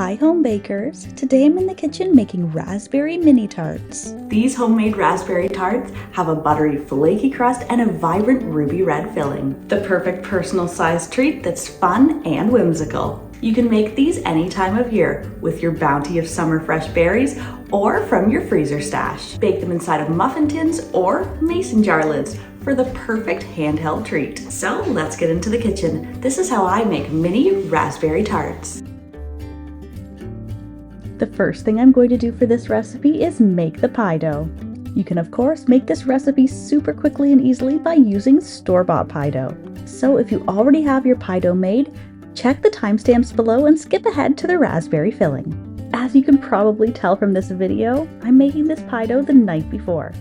Hi home bakers! Today I'm in the kitchen making raspberry mini tarts. These homemade raspberry tarts have a buttery flaky crust and a vibrant ruby red filling. The perfect personal sized treat that's fun and whimsical. You can make these any time of year with your bounty of summer fresh berries or from your freezer stash. Bake them inside of muffin tins or mason jar lids for the perfect handheld treat. So let's get into the kitchen. This is how I make mini raspberry tarts. The first thing I'm going to do for this recipe is make the pie dough. You can of course make this recipe super quickly and easily by using store-bought pie dough. So if you already have your pie dough made, check the timestamps below and skip ahead to the raspberry filling. As you can probably tell from this video, I'm making this pie dough the night before.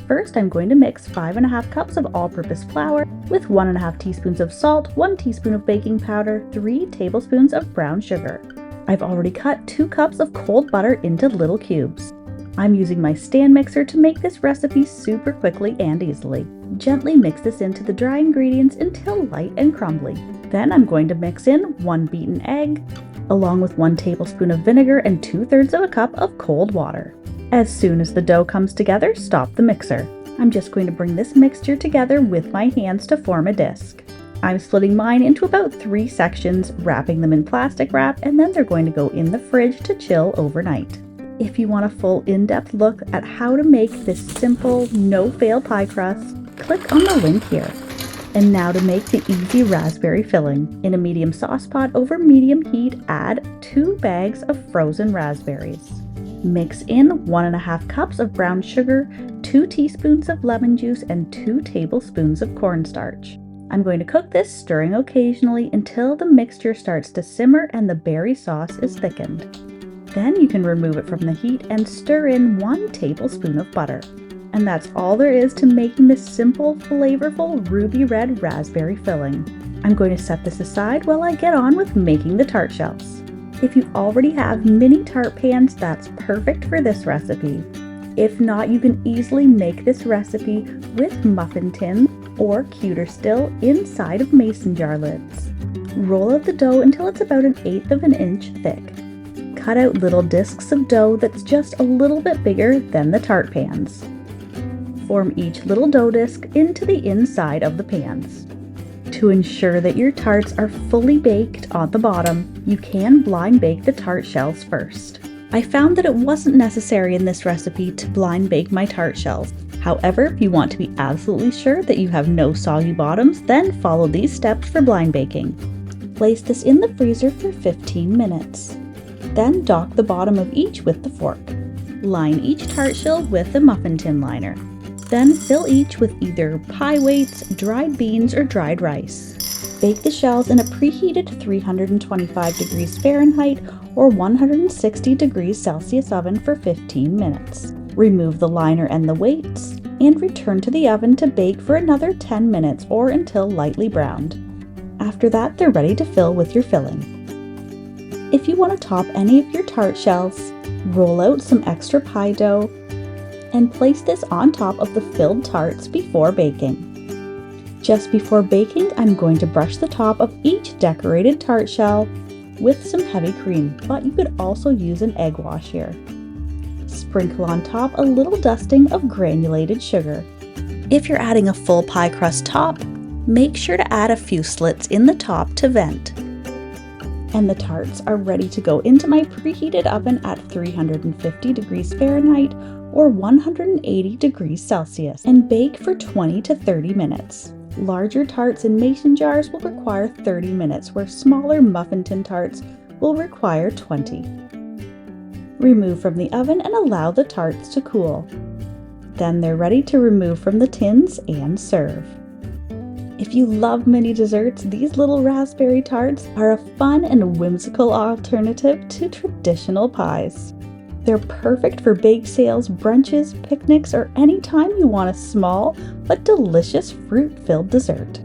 First, I'm going to mix 5½ cups of all-purpose flour with 1½ teaspoons of salt, 1 teaspoon of baking powder, 3 tablespoons of brown sugar. I've already cut 2 cups of cold butter into little cubes. I'm using my stand mixer to make this recipe super quickly and easily. Gently mix this into the dry ingredients until light and crumbly. Then I'm going to mix in 1 beaten egg, along with 1 tablespoon of vinegar and 2/3 of a cup of cold water. As soon as the dough comes together, stop the mixer. I'm just going to bring this mixture together with my hands to form a disc. I'm splitting mine into about 3 sections, wrapping them in plastic wrap, and then they're going to go in the fridge to chill overnight. If you want a full in-depth look at how to make this simple, no-fail pie crust, click on the link here. And now to make the easy raspberry filling. In a medium sauce pot over medium heat, add 2 bags of frozen raspberries. Mix in 1½ cups of brown sugar, 2 teaspoons of lemon juice, and 2 tablespoons of cornstarch. I'm going to cook this, stirring occasionally until the mixture starts to simmer and the berry sauce is thickened. Then you can remove it from the heat and stir in 1 tablespoon of butter. And that's all there is to making this simple, flavorful ruby red raspberry filling. I'm going to set this aside while I get on with making the tart shells. If you already have mini tart pans, that's perfect for this recipe. If not, you can easily make this recipe with muffin tins, or cuter still, inside of mason jar lids. Roll out the dough until it's about 1/8 of an inch thick. Cut out little discs of dough that's just a little bit bigger than the tart pans. Form each little dough disc into the inside of the pans. To ensure that your tarts are fully baked on the bottom, you can blind bake the tart shells first. I found that it wasn't necessary in this recipe to blind bake my tart shells. However, if you want to be absolutely sure that you have no soggy bottoms, then follow these steps for blind baking. Place this in the freezer for 15 minutes. Then dock the bottom of each with the fork. Line each tart shell with a muffin tin liner. Then fill each with either pie weights, dried beans, or dried rice. Bake the shells in a preheated 325 degrees Fahrenheit or 160 degrees Celsius oven for 15 minutes. Remove the liner and the weights, and return to the oven to bake for another 10 minutes or until lightly browned. After that, they're ready to fill with your filling. If you want to top any of your tart shells, roll out some extra pie dough and place this on top of the filled tarts before baking. Just before baking, I'm going to brush the top of each decorated tart shell with some heavy cream, but you could also use an egg wash here. Sprinkle on top a little dusting of granulated sugar. If you're adding a full pie crust top, make sure to add a few slits in the top to vent. And the tarts are ready to go into my preheated oven at 350 degrees Fahrenheit or 180 degrees Celsius and bake for 20 to 30 minutes. Larger tarts in mason jars will require 30 minutes, where smaller muffin tin tarts will require 20. Remove from the oven and allow the tarts to cool. Then they're ready to remove from the tins and serve. If you love mini desserts, these little raspberry tarts are a fun and whimsical alternative to traditional pies. They're perfect for bake sales, brunches, picnics, or anytime you want a small but delicious fruit-filled dessert.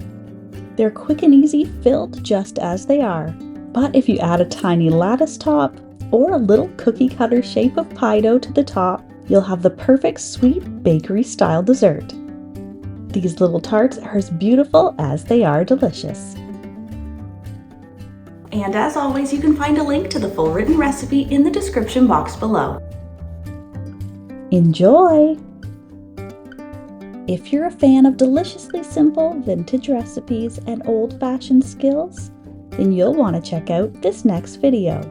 They're quick and easy, filled just as they are. But if you add a tiny lattice top or a little cookie cutter shape of pie dough to the top, you'll have the perfect sweet bakery-style dessert. These little tarts are as beautiful as they are delicious. And as always, you can find a link to the full written recipe in the description box below. Enjoy! If you're a fan of deliciously simple vintage recipes and old-fashioned skills, then you'll want to check out this next video.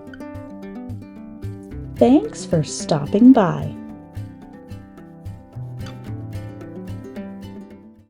Thanks for stopping by.